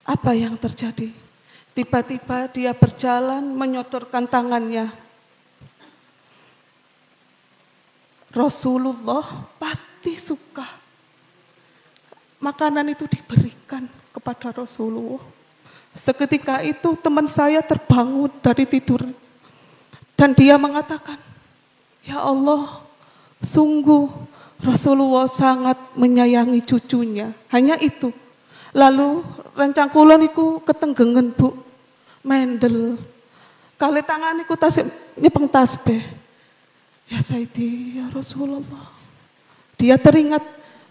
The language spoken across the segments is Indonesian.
Apa yang terjadi? Tiba-tiba dia berjalan menyodorkan tangannya. Rasulullah pasti suka. Makanan itu diberikan kepada Rasulullah. Seketika itu teman saya terbangun dari tidur. Dan dia mengatakan, ya Allah, sungguh Rasulullah sangat menyayangi cucunya. Hanya itu. Lalu rencang kula niku ketenggengen Bu, mendel. Kali tangan niku tasik nyepeng tasbih. Ya Sayyidi, ya Rasulullah. Dia teringat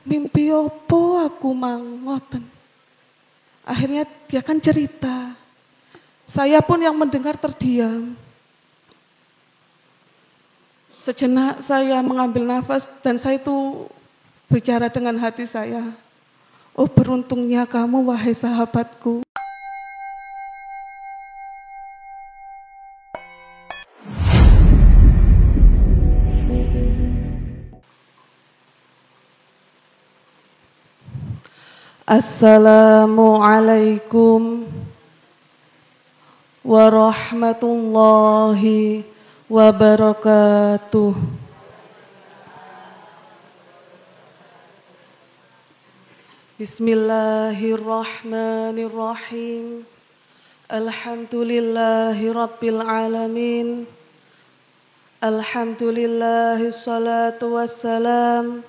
mimpi opo aku mangoten. Akhirnya dia kan cerita. Saya pun yang mendengar terdiam. Sejenak saya mengambil nafas dan saya itu bicara dengan hati saya. Oh beruntungnya kamu wahai sahabatku. Assalamualaikum warahmatullahi wabarakatuh. Bismillahirrahmanirrahim. Alhamdulillahi rabbil alamin. Alhamdulillahi salatu wassalam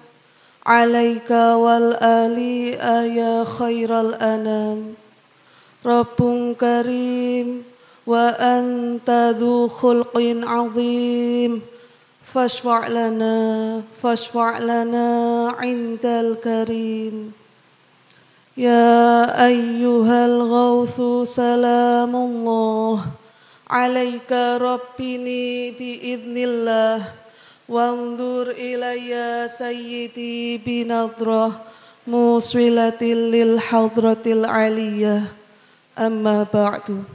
alaika wal ali ya khairal anam. Rabbun karim wa anta dhu khulqin azim. Fashfa' lana indal karim. Ya ayyuhal ghawthu salamullah alaika rabbini biidnillah wandur ilayya sayyidi binadrah muswilatil lil hadratil aliyah amma ba'du.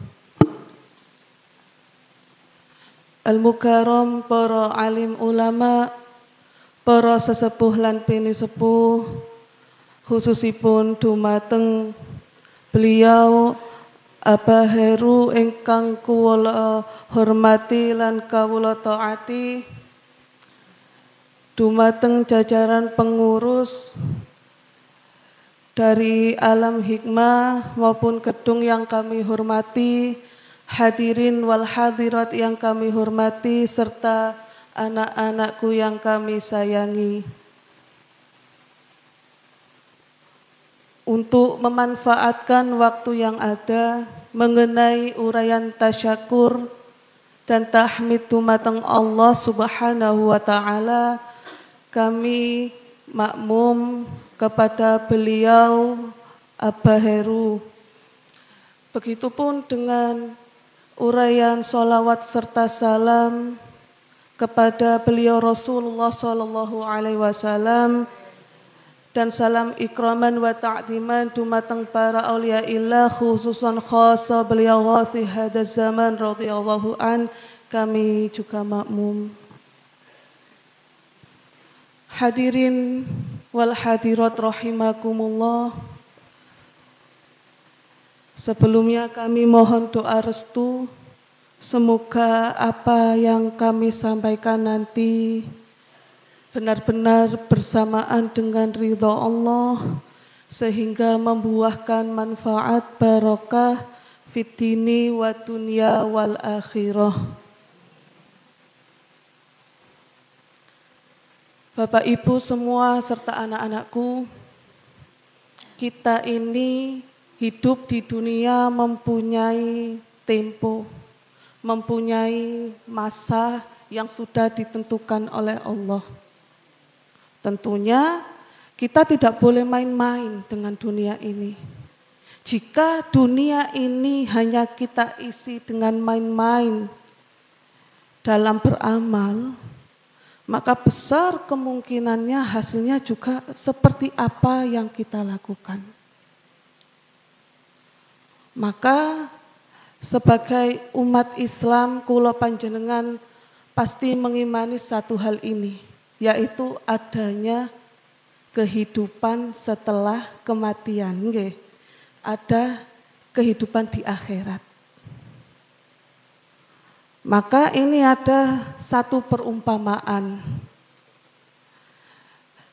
Al-Mukarram para alim ulama, para sesepuh lan pini sepuh, khususipun dumateng beliau Abah Heru ingkang kula hormati lan kawula taati, dumateng jajaran pengurus dari Alam Hikmah maupun gedung yang kami hormati, hadirin wal hadirat yang kami hormati, serta anak-anakku yang kami sayangi. Untuk memanfaatkan waktu yang ada mengenai uraian tasyakur dan tahmid dumateng Allah Subhanahu wa taala, kami makmum kepada beliau Abah Heru. Begitupun dengan uraian sholawat serta salam kepada beliau Rasulullah sallallahu alaihi wasallam, dan salam ikraman wa ta'diman dumateng para aulia illah, khususan khasa beliau ghazi hadaz zaman radhiyallahu an, kami juga makmum. Hadirin wal hadirat rahimakumullah. Sebelumnya kami mohon doa restu, semoga apa yang kami sampaikan nanti benar-benar bersamaan dengan ridha Allah, sehingga membuahkan manfaat barokah fid dini wa dunya wal akhirah. Bapak Ibu semua serta anak-anakku, kita ini hidup di dunia mempunyai tempo, mempunyai masa yang sudah ditentukan oleh Allah. Tentunya kita tidak boleh main-main dengan dunia ini. Jika dunia ini hanya kita isi dengan main-main dalam beramal, maka besar kemungkinannya hasilnya juga seperti apa yang kita lakukan. Maka sebagai umat Islam, kula panjenengan pasti mengimani satu hal ini, yaitu adanya kehidupan setelah kematian. Ada kehidupan di akhirat. Maka ini ada satu perumpamaan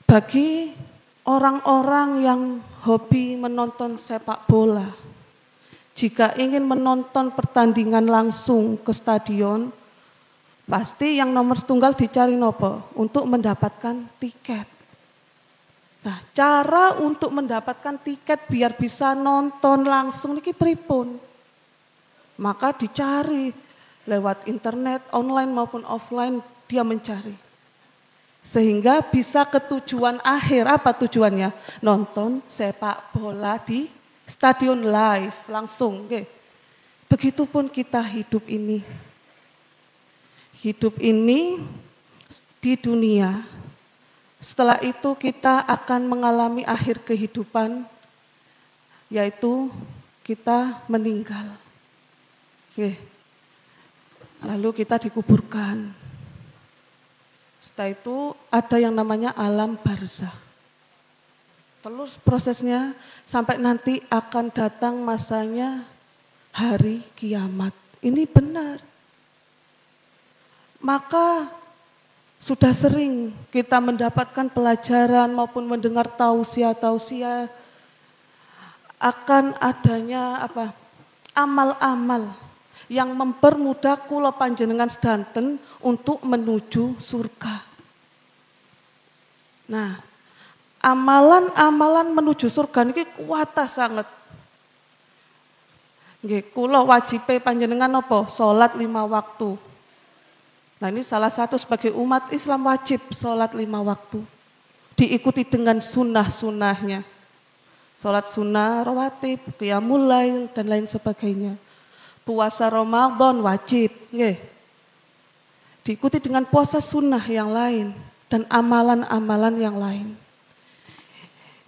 bagi orang-orang yang hobi menonton sepak bola. Jika ingin menonton pertandingan langsung ke stadion, pasti yang nomor setunggal dicari nopo untuk mendapatkan tiket. Nah, cara untuk mendapatkan tiket biar bisa nonton langsung niki pripun? Maka dicari lewat internet, online maupun offline, dia mencari. Sehingga bisa ke tujuan akhir. Apa tujuannya? Nonton sepak bola di stadion live, langsung. Begitupun kita hidup ini. Hidup ini di dunia. Setelah itu kita akan mengalami akhir kehidupan, yaitu kita meninggal. Lalu kita dikuburkan. Setelah itu ada yang namanya alam barzah. Terus prosesnya sampai nanti akan datang masanya hari kiamat. Ini benar. Maka sudah sering kita mendapatkan pelajaran maupun mendengar tausiah-tausiah akan adanya amal-amal yang mempermudah kula panjenengan sedanten untuk menuju surga. Nah, amalan-amalan menuju surga niki kuatah sangat. Nggih, kula wajibe panjenengan napa? Salat 5 waktu. Nah, ini salah satu sebagai umat Islam wajib salat 5 waktu. Diikuti dengan sunnah-sunnahnya. Salat sunnah rawatib, qiyamul lail dan lain sebagainya. Puasa Ramadan wajib, diikuti dengan puasa sunnah yang lain dan amalan-amalan yang lain.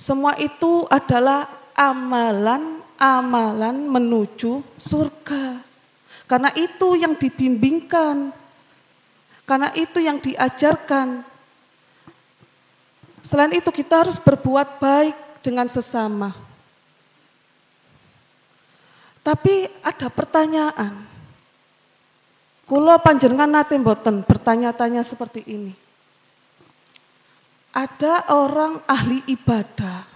Semua itu adalah amalan-amalan menuju surga. Karena itu yang dibimbingkan, karena itu yang diajarkan. Selain itu kita harus berbuat baik dengan sesama. Tapi ada pertanyaan. Kula panjenengan nate mboten bertanya-tanya seperti ini. Ada orang ahli ibadah.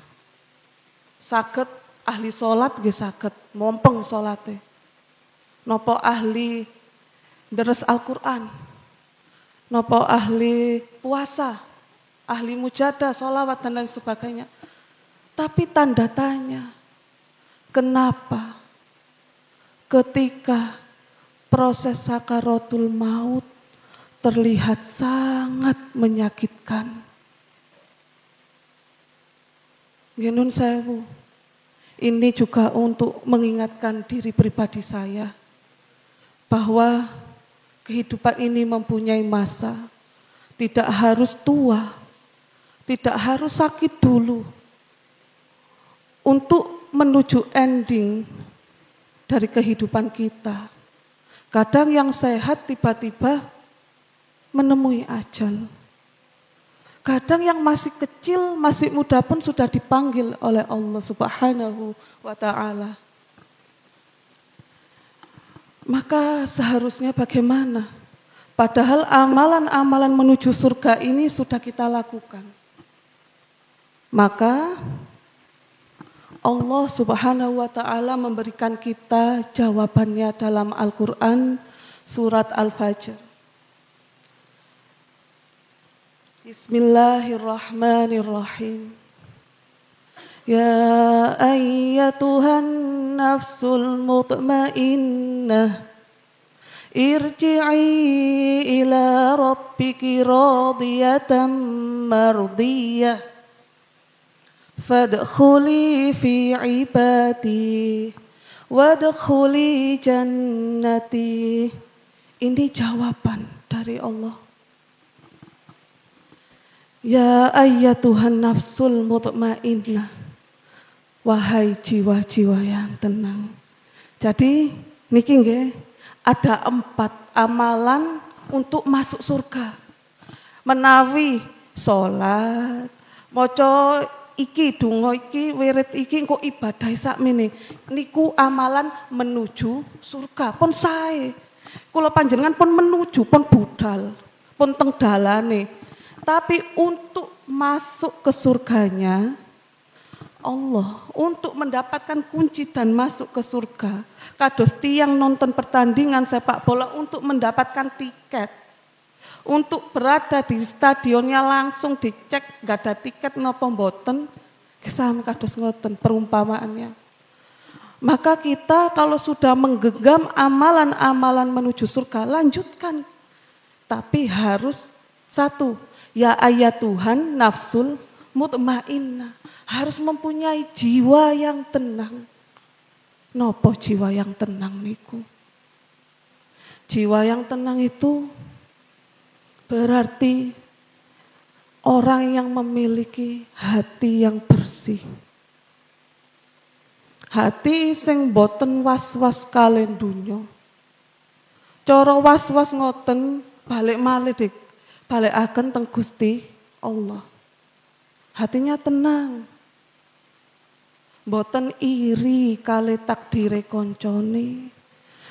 Saged ahli salat nggih saged mompeng salate. Napa ahli deres Al-Qur'an. Napa ahli puasa, ahli mujadah, sholawat dan lain sebagainya. Tapi tanda tanya. Kenapa? Ketika proses sakaratul maut terlihat sangat menyakitkan. Nun sewu. Ini juga untuk mengingatkan diri pribadi saya bahwa kehidupan ini mempunyai masa. Tidak harus tua, tidak harus sakit dulu untuk menuju ending dari kehidupan kita. Kadang yang sehat tiba-tiba menemui ajal. Kadang yang masih kecil, masih muda pun sudah dipanggil oleh Allah Subhanahu wa ta'ala. Maka seharusnya bagaimana? Padahal amalan-amalan menuju surga ini sudah kita lakukan. Maka Allah Subhanahu wa ta'ala memberikan kita jawabannya dalam Al-Quran surat Al-Fajr. Bismillahirrahmanirrahim. Ya ayyatuhan nafsul mutmainnah irji'i ila rabbiki radiyatan mardiyah fadkhuli fi ibadi wadkhuli jannati. Ini jawaban dari Allah. Ya ayyatuhan nafsul mutmainnah, wahai jiwa-jiwa yang tenang. Jadi niki nggih ada 4 amalan untuk masuk surga. Menawi salat, maca iki, donga iki, wirid iki engko ibadah sakmene. Niku amalan menuju surga. Pun sae. Kula panjenengan pun menuju, pun budal, pun teng dalane. Tapi untuk masuk ke surganya Allah, untuk mendapatkan kunci dan masuk ke surga, kados tiang nonton pertandingan sepak bola untuk mendapatkan tiket, untuk berada di stadionnya langsung dicek gak ada tiket napa mboten, kesam kados ngoten perumpamaannya. Maka kita kalau sudah menggenggam amalan-amalan menuju surga, lanjutkan. Tapi harus satu, ya ayat Tuhan nafsul mutmainnah, harus mempunyai jiwa yang tenang. Nopo jiwa yang tenang niku? Jiwa yang tenang itu berarti orang yang memiliki hati yang bersih. Hati sing boten was-was kalian dunya. Cara was-was ngoten balik malih dik, balikaken teng Gusti Allah. Hatinya tenang. Boten iri kali takdire koncone.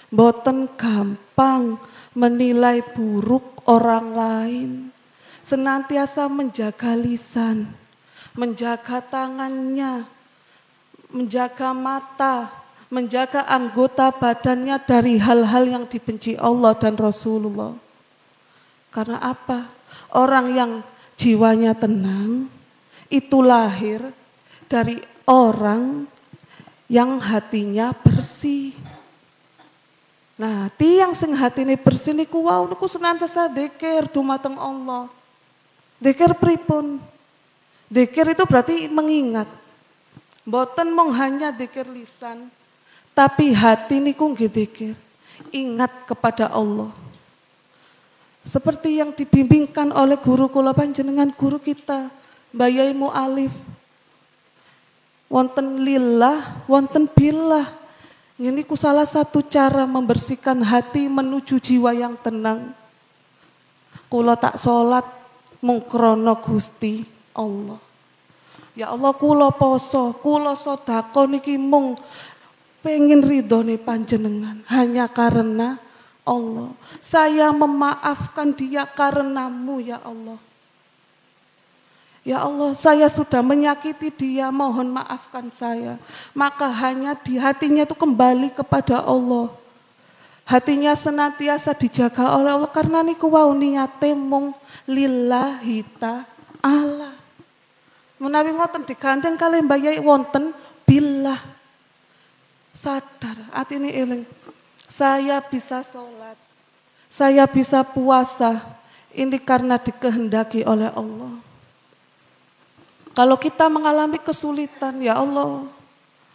Boten gampang menilai buruk orang lain. Senantiasa menjaga lisan, menjaga tangannya, menjaga mata, menjaga anggota badannya dari hal-hal yang dibenci Allah dan Rasulullah. Karena apa? Orang yang jiwanya tenang itu lahir dari orang yang hatinya bersih. Nah, tiang sing hatine bersih niku wau niku senantiasa dzikir dumateng Allah. Dzikir pripun? Dzikir itu berarti mengingat. Mboten mung hanya dzikir lisan, tapi hati niku nggih dzikir. Ingat kepada Allah. Seperti yang dibimbingkan oleh guru kula panjenengan, guru kita, Mbak Yai Mu'alif. Wonten lillah, wonten billah. Ini ku salah satu cara membersihkan hati menuju jiwa yang tenang. Kula tak sholat mung krana Gusti Allah. Ya Allah, kula poso, kula sedekah niki mung pengen ridhone panjenengan hanya karena Allah. Saya memaafkan dia karenamu ya Allah. Ya Allah, saya sudah menyakiti dia, mohon maafkan saya. Maka hanya di hatinya itu kembali kepada Allah. Hatinya senantiasa dijaga oleh Allah karena niku wau niate mung lillahi ta'ala. Menawi ngoten digandeng kalih Mbak Yai wonten billah. Sadar, atine eling. Saya bisa sholat, saya bisa puasa, ini karena dikehendaki oleh Allah. Kalau kita mengalami kesulitan, ya Allah,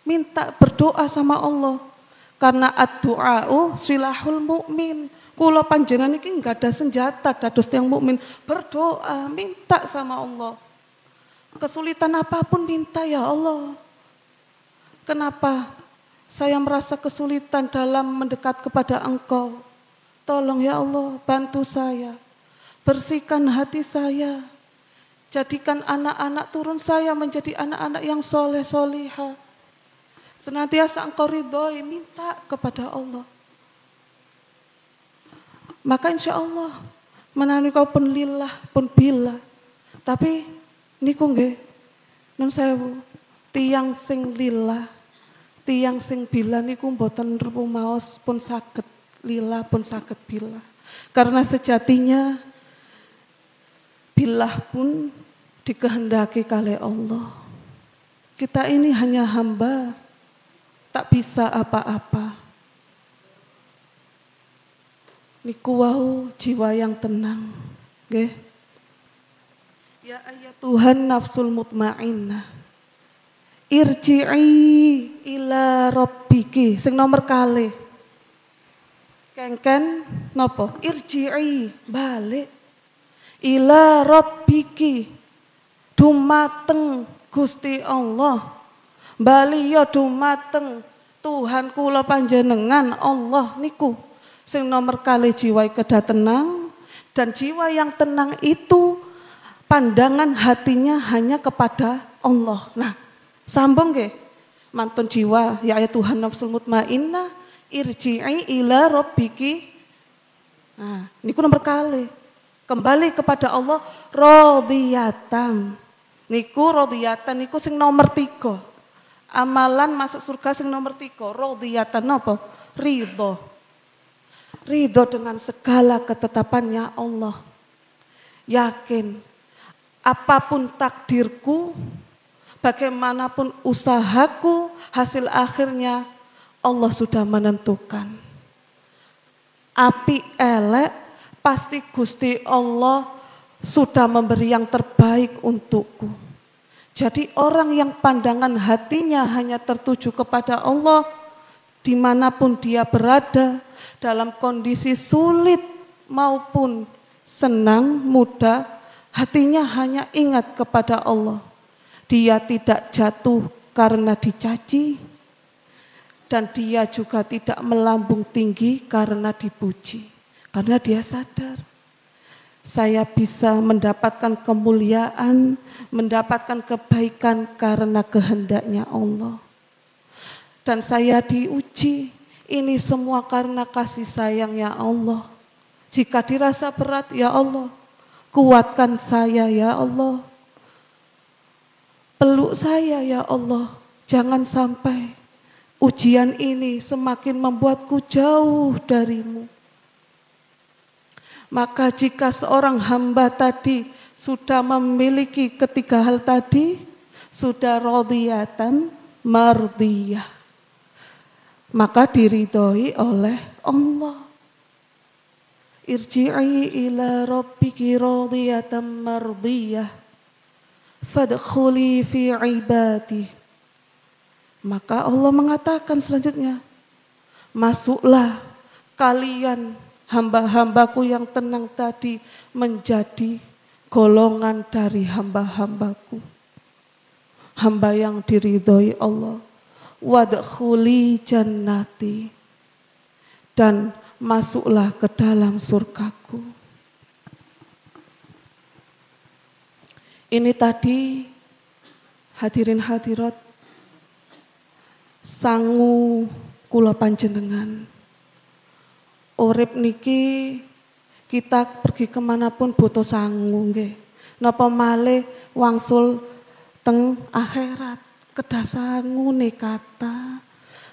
minta berdoa sama Allah. Karena ad-du'a'u silahul mu'min. Kula panjenengan iki enggak ada senjata dados tiyang mukmin. Berdoa, minta sama Allah. Kesulitan apapun minta ya Allah. Kenapa saya merasa kesulitan dalam mendekat kepada Engkau? Tolong ya Allah, bantu saya. Bersihkan hati saya. Jadikan anak-anak turun saya menjadi anak-anak yang soleh solihah. Senantiasa Engkau ridhoi, minta kepada Allah. Maka insya Allah menawi kau pun lillah pun billah. Tapi niku nggih nun sewu tiyang sing lillah, tiyang sing billah niku mboten rumaos pun saged lillah pun saged billah. Karena sejatinya billah pun dikehendaki oleh Allah. Kita ini hanya hamba, tak bisa apa-apa. Niku wau jiwa yang tenang, nggih. Ya ayat Tuhan nafsul mutmainnah. Irji'i ila rabbiki. Sing nomor kalih. Kengken napa? Irji'i, balik. Ila rabbiki. Dumateng Gusti Allah. Bali ya dumateng Tuhan kula panjenengan Allah niku. Sing nomor kali jiwa kedah tenang, dan jiwa yang tenang itu pandangan hatinya hanya kepada Allah. Nah, sambung nggih. Mantun jiwa, ya Tuhan nafsul mutmainnah, irji'i ila rabbiki. Nah, niku nomor kali. Kembali kepada Allah radhiyatan. Niku radhiyatan niku sing nomor 3. Amalan masuk surga sing nomor 3. Radhiyatan napa? Ridho. Ridho dengan segala ketetapannya Allah. Yakin apapun takdirku, bagaimanapun usahaku, hasil akhirnya Allah sudah menentukan. Api elek, pasti Gusti Allah sudah memberi yang terbaik untukku. Jadi orang yang pandangan hatinya hanya tertuju kepada Allah, dimanapun dia berada, dalam kondisi sulit maupun senang, mudah, hatinya hanya ingat kepada Allah. Dia tidak jatuh karena dicaci, dan dia juga tidak melambung tinggi karena dipuji. Karena dia sadar, saya bisa mendapatkan kemuliaan, mendapatkan kebaikan karena kehendaknya Allah. Dan saya diuji, ini semua karena kasih sayangnya Allah. Jika dirasa berat, ya Allah, kuatkan saya ya Allah. Peluk saya ya Allah, jangan sampai ujian ini semakin membuatku jauh darimu. Maka jika seorang hamba tadi sudah memiliki ketiga hal tadi, sudah radhiyatan mardiyah, maka diridhoi oleh Allah. Irji'i ila rabbiki radhiyatan mardiyah, fadkhuli fi ibadi. Maka Allah mengatakan selanjutnya, masuklah kalian hamba-hambaku yang tenang tadi menjadi golongan dari hamba-hambaku, hamba yang diridhoi Allah. Wadkhuli jannati, dan masuklah ke dalam surgaku. Ini tadi hadirin hadirat sangu kula panjenengan. Urip niki kita pergi kemanapun butuh sangu nggih. Napa malih wangsul teng akhirat kedah sangu kata.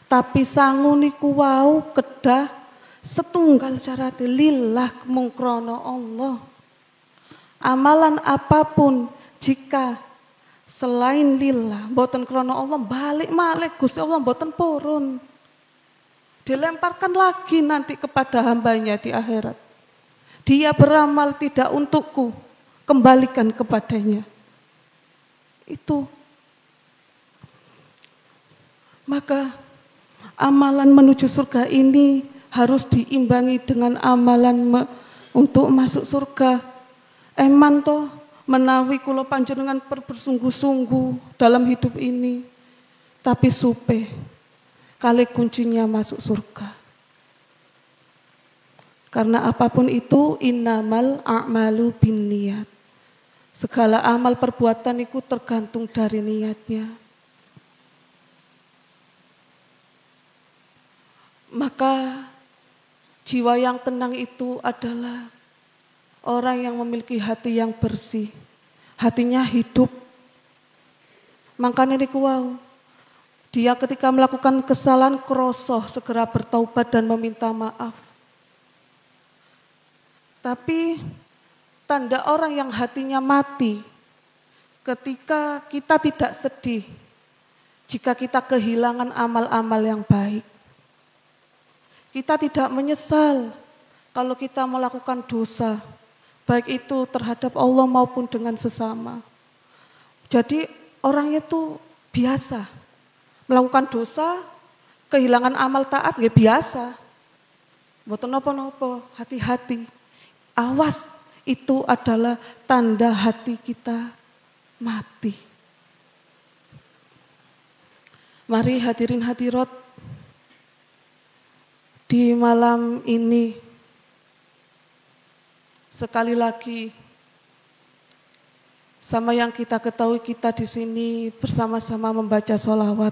Tapi sangu niku wau kedah setunggal carate lillah mung krana Allah. Amalan apapun jika selain lillah, mboten krana Allah, balik malih Gusti Allah mboten purun. Dilemparkan lagi nanti kepada hambanya di akhirat. Dia beramal tidak untukku, kembalikan kepadanya. Itu. Maka amalan menuju surga ini harus diimbangi dengan amalan untuk masuk surga. Eman toh menawi kula panjenengan bersungguh-sungguh dalam hidup ini, tapi supe kali kuncinya masuk surga. Karena apapun itu innamal a'malu binniyat. Segala amal perbuatan itu tergantung dari niatnya. Maka jiwa yang tenang itu adalah orang yang memiliki hati yang bersih, hatinya hidup. Makanya niku wau, dia ketika melakukan kesalahan krosoh segera bertaubat dan meminta maaf. Tapi tanda orang yang hatinya mati, ketika kita tidak sedih jika kita kehilangan amal-amal yang baik. Kita tidak menyesal kalau kita melakukan dosa, baik itu terhadap Allah maupun dengan sesama. Jadi orangnya itu biasa melakukan dosa, kehilangan amal taat nggih biasa. Mboten napa-napa, hati-hati. Awas, itu adalah tanda hati kita mati. Mari hadirin hadirat, di malam ini sekali lagi Sama yang kita ketahui, kita di sini bersama-sama membaca sholawat.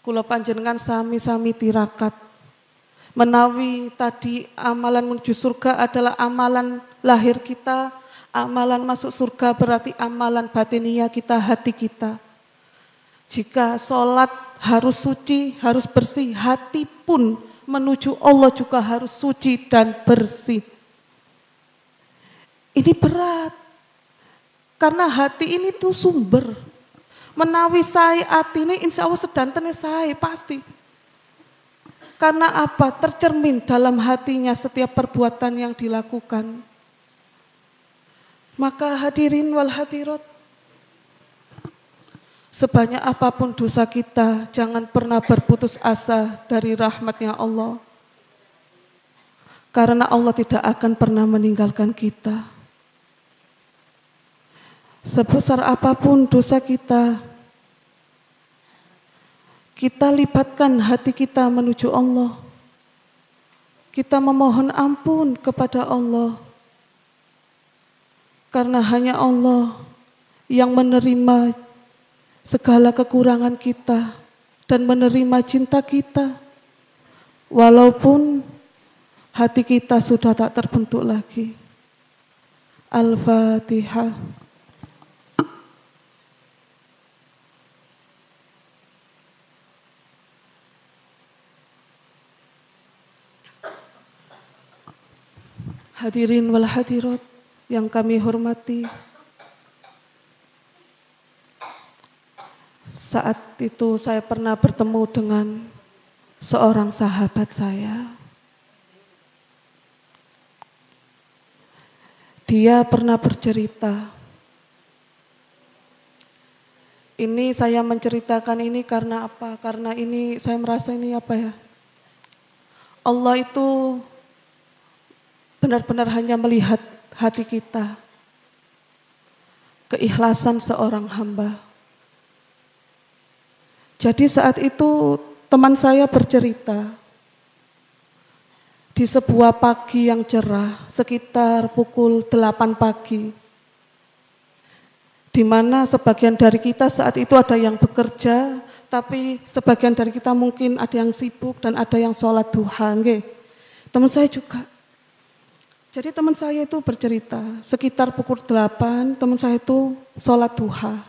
Kula panjenengan sami-sami tirakat. Menawi tadi amalan menuju surga adalah amalan lahir kita, amalan masuk surga berarti amalan batiniah kita, hati kita. Jika sholat harus suci, harus bersih, hati pun menuju Allah juga harus suci dan bersih. Ini berat, karena hati ini tuh sumber. Menawi saya hati ini insya Allah sedantene saya pasti. Karena apa? Tercermin dalam hatinya setiap perbuatan yang dilakukan. Maka hadirin wal hadirat, sebanyak apapun dosa kita, jangan pernah berputus asa dari rahmatnya Allah. Karena Allah tidak akan pernah meninggalkan kita. Sebesar apapun dosa kita libatkan hati kita menuju Allah. Kita memohon ampun kepada Allah. Karena hanya Allah yang menerima segala kekurangan kita dan menerima cinta kita. Walaupun hati kita sudah tak terbentuk lagi. Al-Fatihah. Hadirin wal hadirat yang kami hormati, saat itu saya pernah bertemu dengan seorang sahabat saya. Dia pernah bercerita. Ini saya menceritakan ini karena apa? Karena ini saya merasa ini apa ya? Allah itu benar-benar hanya melihat hati kita, keikhlasan seorang hamba. Jadi saat itu teman saya bercerita, di sebuah pagi yang cerah, sekitar pukul 8 pagi, di mana sebagian dari kita saat itu ada yang bekerja, tapi sebagian dari kita mungkin ada yang sibuk dan ada yang sholat duha. Teman saya juga. Jadi teman saya itu bercerita, sekitar pukul 8 teman saya itu sholat duha.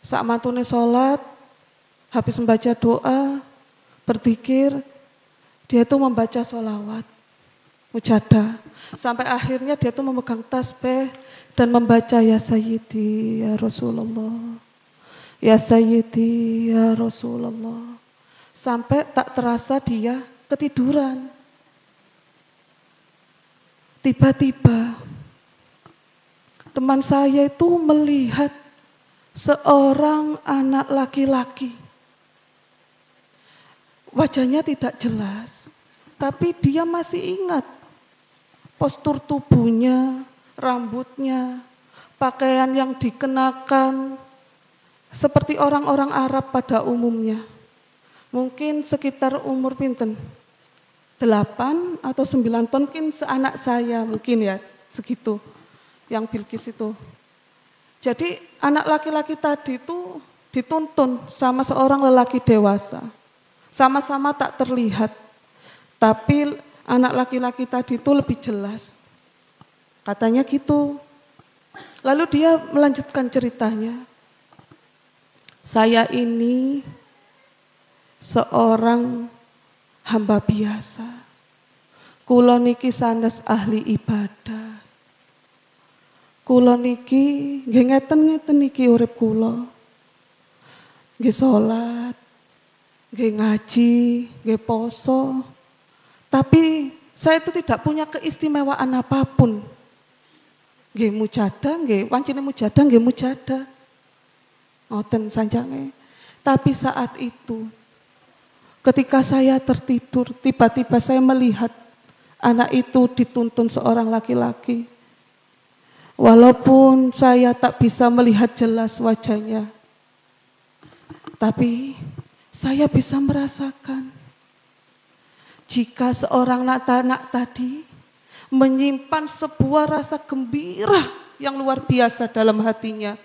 Saat mantune sholat, habis membaca doa, berzikir, dia itu membaca sholawat, mujadah. Sampai akhirnya dia itu memegang tasbih dan membaca ya Sayyidi ya Rasulullah, ya Sayyidi ya Rasulullah. Sampai tak terasa dia ketiduran. Tiba-tiba teman saya itu melihat seorang anak laki-laki. Wajahnya tidak jelas, tapi dia masih ingat postur tubuhnya, rambutnya, pakaian yang dikenakan seperti orang-orang Arab pada umumnya. Mungkin sekitar umur pinten? 8 atau 9 tahun, mungkin seanak saya mungkin ya, segitu yang Bilqis itu. Jadi anak laki-laki tadi itu dituntun sama seorang lelaki dewasa. Sama-sama tak terlihat, tapi anak laki-laki tadi itu lebih jelas. Katanya gitu. Lalu dia melanjutkan ceritanya. Saya ini seorang hamba biasa. Kula niki sanes ahli ibadah. Kula niki nggih ngeten-ngeten niki urip kula. Nggih salat, nggih ngaji, nggih poso. Tapi saya itu tidak punya keistimewaan apapun. Nggih mujadah, nggih wancine mujadah, nggih mujadah. Ngoten sanjange. Tapi saat itu ketika saya tertidur, tiba-tiba saya melihat anak itu dituntun seorang laki-laki. Walaupun saya tak bisa melihat jelas wajahnya, tapi saya bisa merasakan jika seorang anak tadi menyimpan sebuah rasa gembira yang luar biasa dalam hatinya.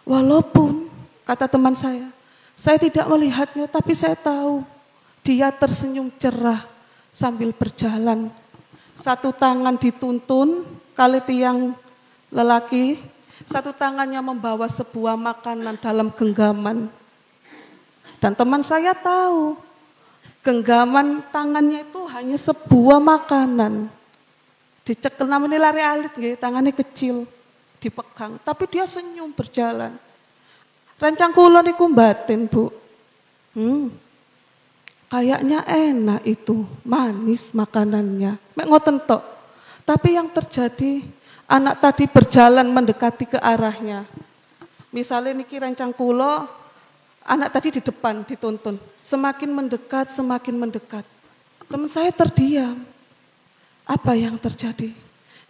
Walaupun, kata teman saya tidak melihatnya, tapi saya tahu dia tersenyum cerah sambil berjalan. Satu tangan dituntun, kali tiang lelaki, satu tangannya membawa sebuah makanan dalam genggaman. Dan teman saya tahu, genggaman tangannya itu hanya sebuah makanan. Dicekel namanya lari alit, tangannya kecil, dipegang. Tapi dia senyum berjalan. Rencang kula niku batin, Bu. Kayaknya enak itu, manis makanannya. Mek ngoten tok. Tapi yang terjadi, anak tadi berjalan mendekati ke arahnya. Misalnya niki rencang kula, anak tadi di depan dituntun. Semakin mendekat, semakin mendekat. Teman saya terdiam. Apa yang terjadi?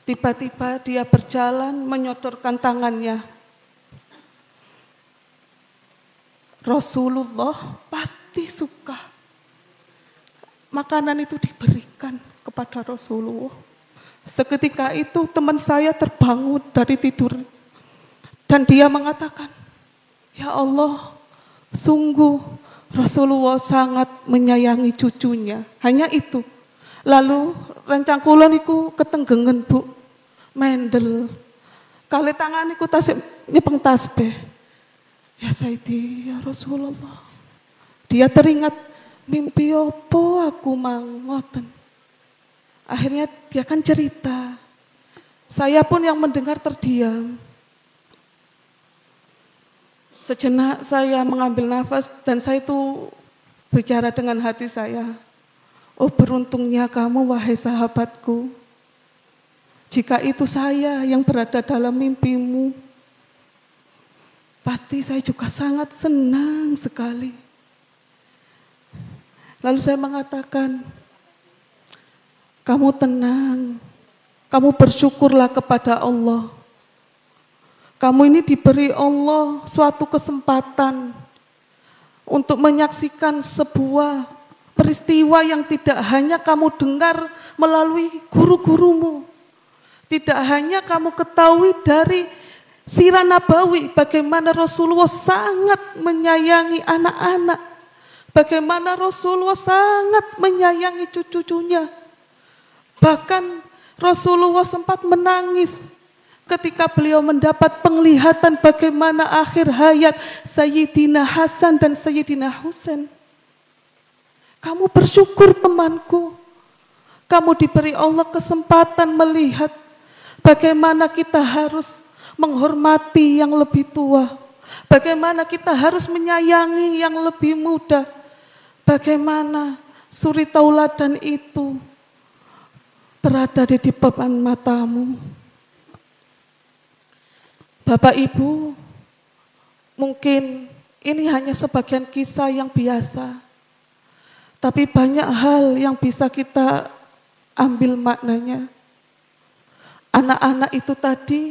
Tiba-tiba dia berjalan menyodorkan tangannya. Rasulullah pasti suka. Makanan itu diberikan kepada Rasulullah. Seketika itu teman saya terbangun dari tidur. Dan dia mengatakan, ya Allah, sungguh Rasulullah sangat menyayangi cucunya. Hanya itu. Lalu rencang kula niku ketenggengen, Bu. Mendel. Kali tangan niku tasik nyepeng tasbih. Ya Sayyidi, ya Rasulullah. Dia teringat, mimpi opo aku mangoten. Akhirnya dia kan cerita. Saya pun yang mendengar terdiam. Sejenak saya mengambil nafas dan saya itu bicara dengan hati saya. Oh beruntungnya kamu wahai sahabatku. Jika itu saya yang berada dalam mimpimu, pasti saya juga sangat senang sekali. Lalu saya mengatakan, kamu tenang, kamu bersyukurlah kepada Allah. Kamu ini diberi Allah suatu kesempatan untuk menyaksikan sebuah peristiwa yang tidak hanya kamu dengar melalui guru-gurumu. Tidak hanya kamu ketahui dari sirah nabawi, bagaimana Rasulullah sangat menyayangi anak-anak. Bagaimana Rasulullah sangat menyayangi cucu-cucunya. Bahkan Rasulullah sempat menangis ketika beliau mendapat penglihatan bagaimana akhir hayat Sayyidina Hasan dan Sayyidina Husain. Kamu bersyukur temanku. Kamu diberi Allah kesempatan melihat bagaimana kita harus menghormati yang lebih tua. Bagaimana kita harus menyayangi yang lebih muda. Bagaimana suri tauladan itu berada di depan matamu. Bapak Ibu, mungkin ini hanya sebagian kisah yang biasa. Tapi banyak hal yang bisa kita ambil maknanya. Anak-anak itu tadi,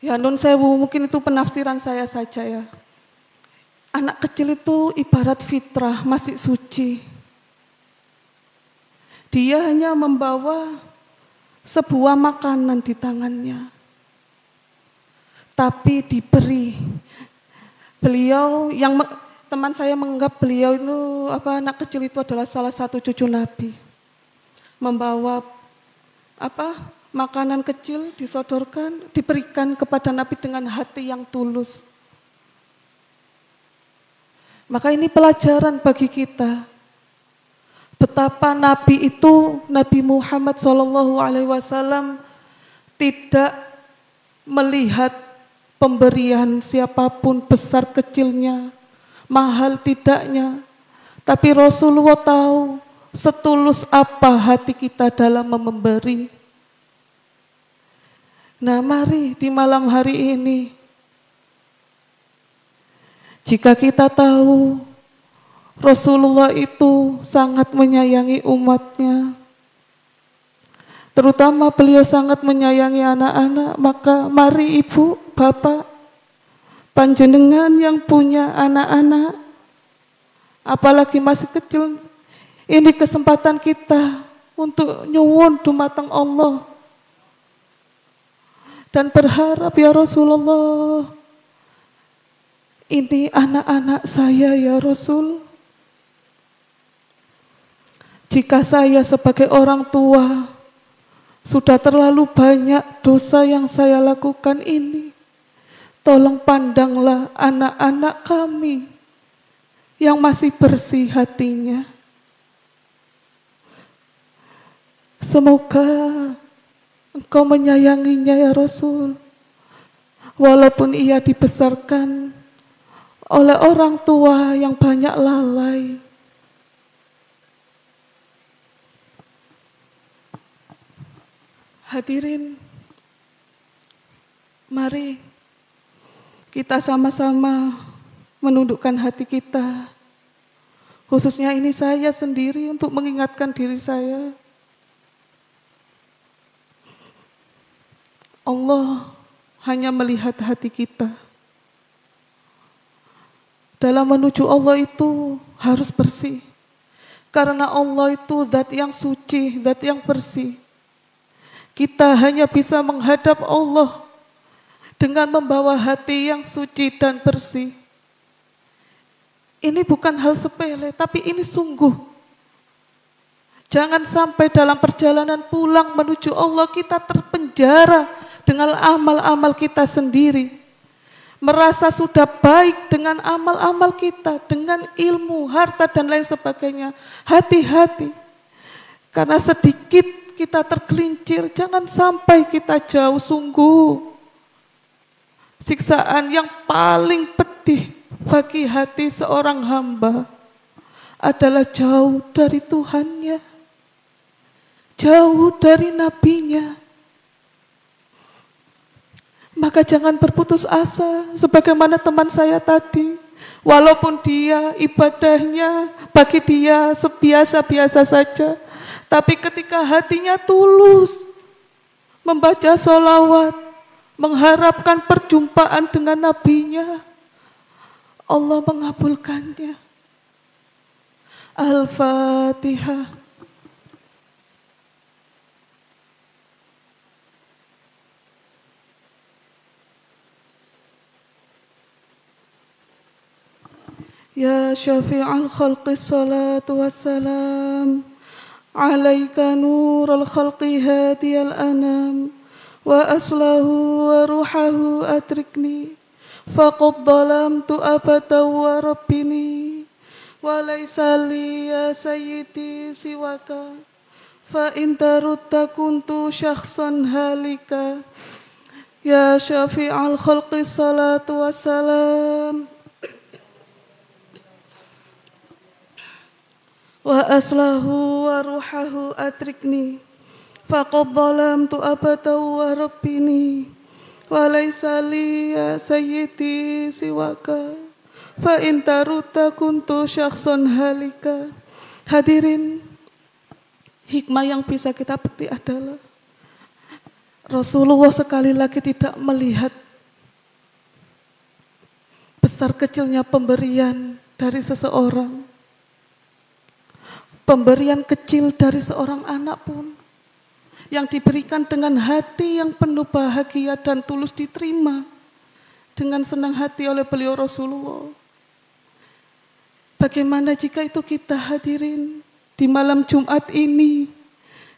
ya nun sewu, mungkin itu penafsiran saya saja ya. Anak kecil itu ibarat fitrah, masih suci. Dia hanya membawa sebuah makanan di tangannya. Tapi diberi. Beliau yang teman saya menganggap beliau itu anak kecil itu adalah salah satu cucu Nabi. Membawa makanan kecil disodorkan, diberikan kepada Nabi dengan hati yang tulus. Maka ini pelajaran bagi kita. Betapa Nabi itu, Nabi Muhammad SAW tidak melihat pemberian siapapun besar kecilnya, mahal tidaknya. Tapi Rasulullah tahu setulus apa hati kita dalam memberi. Nah mari di malam hari ini, jika kita tahu Rasulullah itu sangat menyayangi umatnya, terutama beliau sangat menyayangi anak-anak, maka mari ibu, bapak, panjenengan yang punya anak-anak, apalagi masih kecil, ini kesempatan kita untuk nyuwun dumateng Allah. dan berharap, ya Rasulullah, ini anak-anak saya ya Rasul. Jika saya sebagai orang tua sudah terlalu banyak dosa yang saya lakukan ini, tolong pandanglah anak-anak kami yang masih bersih hatinya. Semoga Engkau menyayanginya ya Rasul, walaupun ia dibesarkan oleh orang tua yang banyak lalai. Hadirin, mari kita sama-sama menundukkan hati kita, khususnya ini saya sendiri, untuk mengingatkan diri saya. Allah hanya melihat hati kita. Dalam menuju Allah itu harus bersih, karena Allah itu zat yang suci, zat yang bersih. Kita hanya bisa menghadap Allah dengan membawa hati yang suci dan bersih. Ini bukan hal sepele, tapi ini sungguh. Jangan sampai dalam perjalanan pulang menuju Allah kita terpenjara dengan amal-amal kita sendiri. Merasa sudah baik dengan amal-amal kita, dengan ilmu, harta dan lain sebagainya. Hati-hati, karena sedikit kita tergelincir, jangan sampai kita jauh. Sungguh siksaan yang paling pedih bagi hati seorang hamba adalah jauh dari Tuhannya, jauh dari nabinya. Maka jangan berputus asa sebagaimana teman saya tadi. Walaupun dia ibadahnya bagi dia sebiasa-biasa saja, tapi ketika hatinya tulus membaca sholawat, mengharapkan perjumpaan dengan nabinya, Allah mengabulkannya. Al-Fatihah. Ya syafi'al khalqi salatu wassalam, alaika nurul khalqi hadiyal anam, wa aslahu wa ruhahu atrikni, faqad dalamtu abada wa rabbini, wa laysa li ya sayyidi siwaka, fa in tarutta kuntu syakhsan halika. Ya syafi'al khalqi salatu wassalam, wa aslahu wa ruhahu atrikni, faqad dhalamtu abada wa rabbini, wa laysa li ya sayyidi siwaka, fa in tarutta kuntu syakhsan halika. Hadirin, hikmah yang bisa kita petik adalah Rasulullah sekali lagi tidak melihat besar kecilnya pemberian dari seseorang. Pemberian kecil dari seorang anak pun yang diberikan dengan hati yang penuh bahagia dan tulus diterima dengan senang hati oleh beliau Rasulullah. Bagaimana jika itu kita, hadirin, di malam Jumat ini,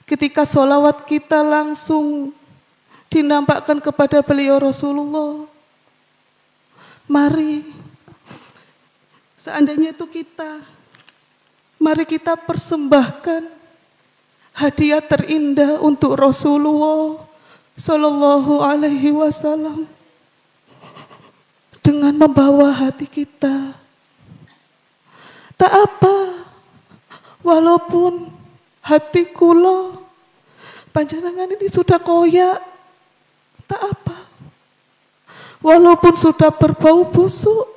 ketika sholawat kita langsung dinampakkan kepada beliau Rasulullah. Mari, seandainya itu kita, mari kita persembahkan hadiah terindah untuk Rasulullah Sallallahu Alaihi Wasallam dengan membawa hati kita. Tak apa, walaupun hati kula panjenengan ini sudah koyak, tak apa. Walaupun sudah berbau busuk,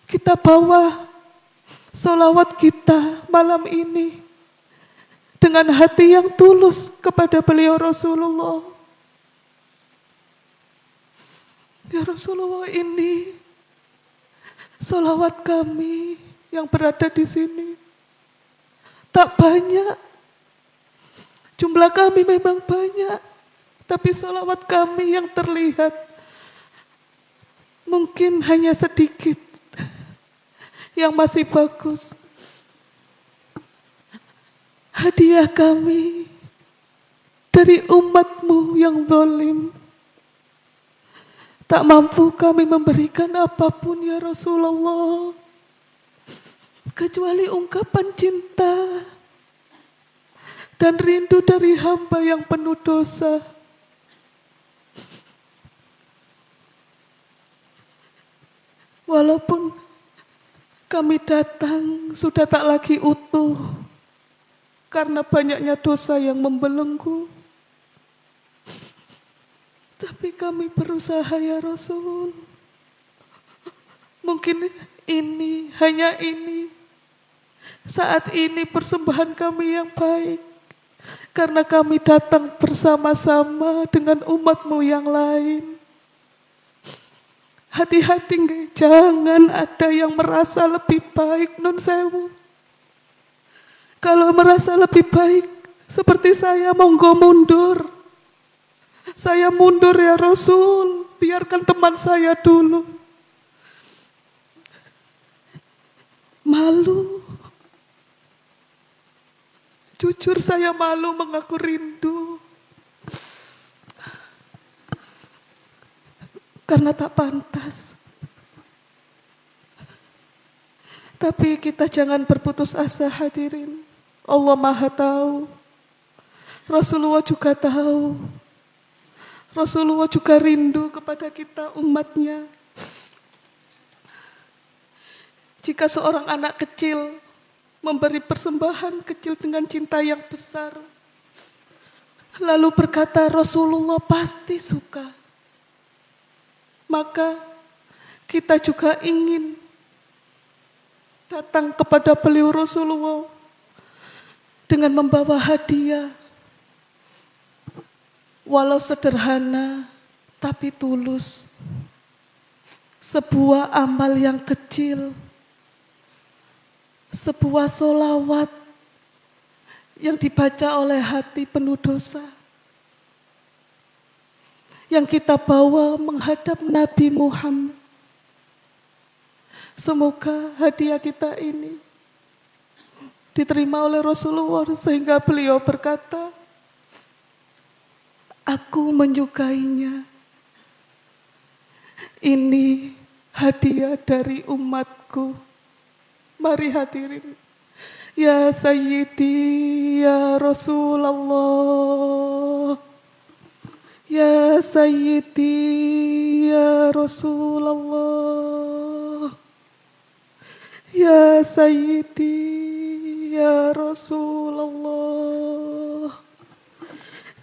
kita bawa sholawat kita malam ini dengan hati yang tulus kepada beliau Rasulullah. Ya Rasulullah, ini sholawat kami yang berada di sini tak banyak. Jumlah kami memang banyak, Tapi sholawat kami yang terlihat mungkin hanya sedikit yang masih bagus. Hadiah kami dari umat-Mu yang zalim. Tak mampu kami memberikan apapun ya Rasulullah, kecuali ungkapan cinta dan rindu dari hamba yang penuh dosa. Walaupun kami datang sudah tak lagi utuh karena banyaknya dosa yang membelenggu. Tapi kami berusaha ya Rasul. Mungkin ini, hanya ini. Saat ini persembahan kami yang baik. Karena kami datang bersama-sama dengan umat-Mu yang lain. Hati-hati, jangan ada yang merasa lebih baik, Nun Sewu. Kalau merasa lebih baik, seperti saya, monggo mundur. Saya mundur ya Rasul, biarkan teman saya dulu. Malu. Jujur saya malu mengaku rindu. Karena tak pantas. Tapi kita jangan berputus asa hadirin. Allah Maha tahu. Rasulullah juga tahu. Rasulullah juga rindu kepada kita umatnya. Jika seorang anak kecil memberi persembahan kecil dengan cinta yang besar, lalu berkata Rasulullah pasti suka, maka kita juga ingin datang kepada beliau Rasulullah dengan membawa hadiah, walau sederhana tapi tulus, sebuah amal yang kecil, sebuah sholawat yang dibaca oleh hati penuh dosa, yang kita bawa menghadap Nabi Muhammad. Semoga hadiah kita ini diterima oleh Rasulullah sehingga beliau berkata, aku menyukainya. Ini hadiah dari umatku. Mari hadirin. Ya Sayyidi ya Rasulullah. Ya Sayyidi ya Rasulullah. Ya Sayyidi ya Rasulullah.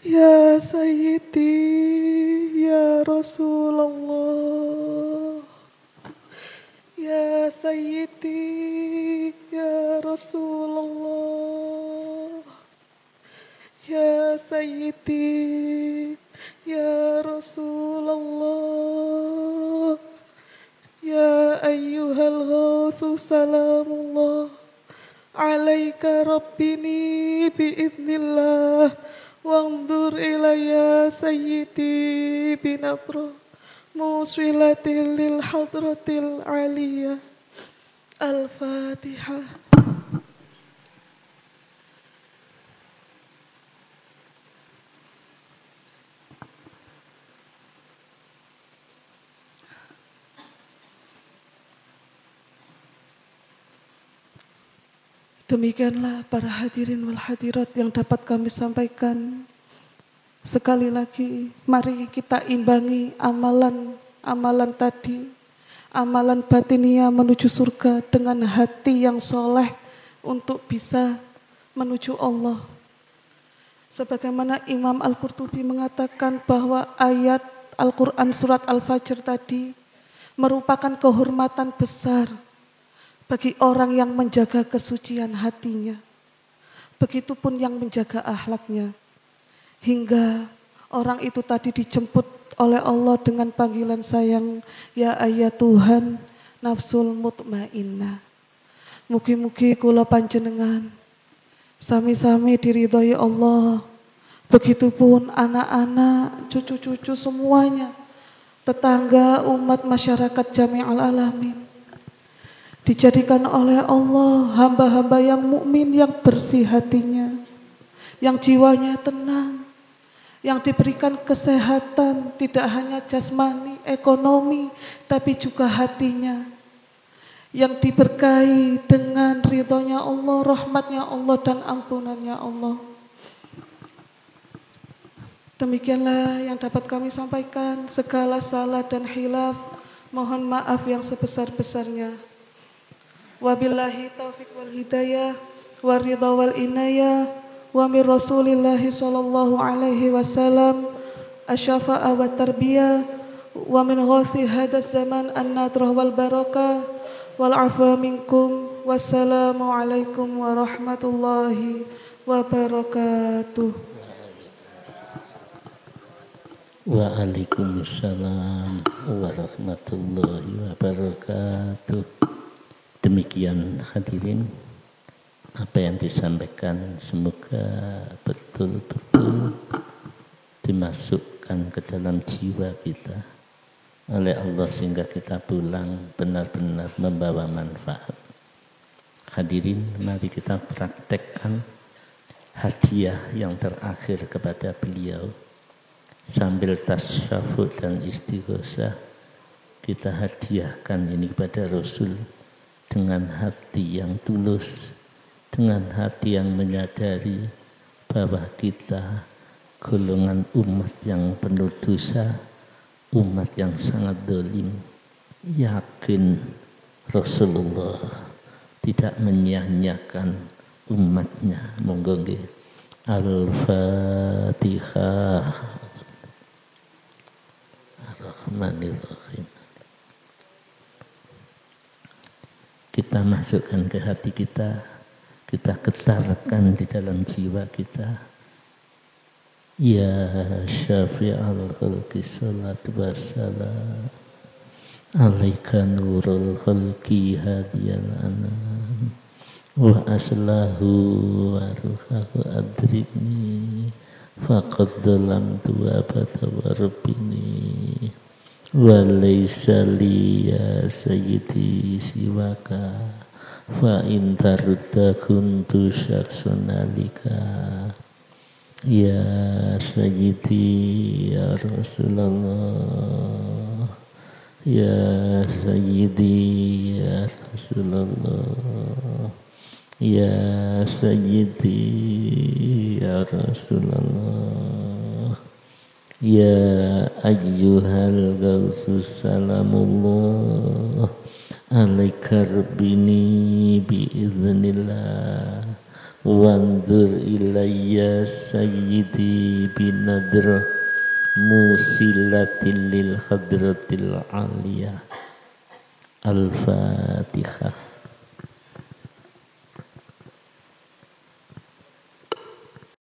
Ya Sayyidi ya Rasulullah. Ya Sayyidi ya Rasulullah. Ya Sayyidi ya Rasulullah. Ya ayyuhal ghawthu salamullah alaika rabbini biiznillah wanzur ilayya sayyidi binadra muswilatil lil hadratil aliyah. Al-Fatihah. Demikianlah para hadirin wal hadirat yang dapat kami sampaikan. Sekali lagi, mari kita imbangi amalan tadi, amalan batinia menuju surga dengan hati yang soleh untuk bisa menuju Allah. Sebagaimana Imam Al-Qurtubi mengatakan bahwa ayat Al-Quran surat Al-Fajr tadi merupakan kehormatan besar bagi orang yang menjaga kesucian hatinya. Begitupun yang menjaga akhlaknya. Hingga orang itu tadi dijemput oleh Allah dengan panggilan sayang, ya ayat Tuhan nafsul mutmainnah. Mugi-mugi kula panjenengan sami-sami diridhoi Allah Begitupun anak-anak, cucu-cucu semuanya, tetangga, umat, masyarakat jami'al alamin. Dijadikan oleh Allah hamba-hamba yang mukmin, yang bersih hatinya, yang jiwanya tenang, yang diberikan kesehatan, tidak hanya jasmani, ekonomi, tapi juga hatinya, yang diberkahi dengan ridhonya Allah, rahmatnya Allah, dan ampunannya Allah. Demikianlah yang dapat kami sampaikan. Segala salah dan khilaf mohon maaf yang sebesar-besarnya. Wabillahi taufiq wal hidayah wa ridha wal inayah wa min Rasulillahi sallallahu alaihi wasallam asyafa'a wa tarbiyah wa min ghausi hadas zaman an-nadrah wal barakah wal afwa minkum. Wassalamu alaikum warahmatullahi wabarakatuh. Waalaikumsalam warahmatullahi wabarakatuh. Demikian hadirin apa yang disampaikan, semoga betul-betul dimasukkan ke dalam jiwa kita oleh Allah sehingga kita pulang benar-benar membawa manfaat. Hadirin, mari kita praktekkan hadiah yang terakhir kepada beliau. Sambil tasyahud dan istighosah, kita hadiahkan ini kepada Rasul dengan hati yang tulus, dengan hati yang menyadari bahwa kita golongan umat yang penuh dosa, umat yang sangat dolim. Yakin Rasulullah tidak menyia-nyiakan umatnya. Monggo nggih. Al-Fatihah. Bismillahirrahmanirrahim. Kita masukkan ke hati kita, kita getarkan di dalam jiwa kita. Ya syafi'al khalqi salatu wassalam alaika nurul khalqi hadiyal anam wa aslahu wa ruhahu adribni faqad dalam tua bata warbini wa laysa li ya sayyidi siwaka fa in tarudda kuntu syaksunalika ya sayyidi ya Rasulullah ya sayyidi ya Rasulullah ya sayyidi ya Rasulullah ya ayyuhal ghawsus salamullah alaika rabbini biiznillah wanzur ilayya sayyidi binadrah musilatil lil khadratil aliyah. Al-Fatihah.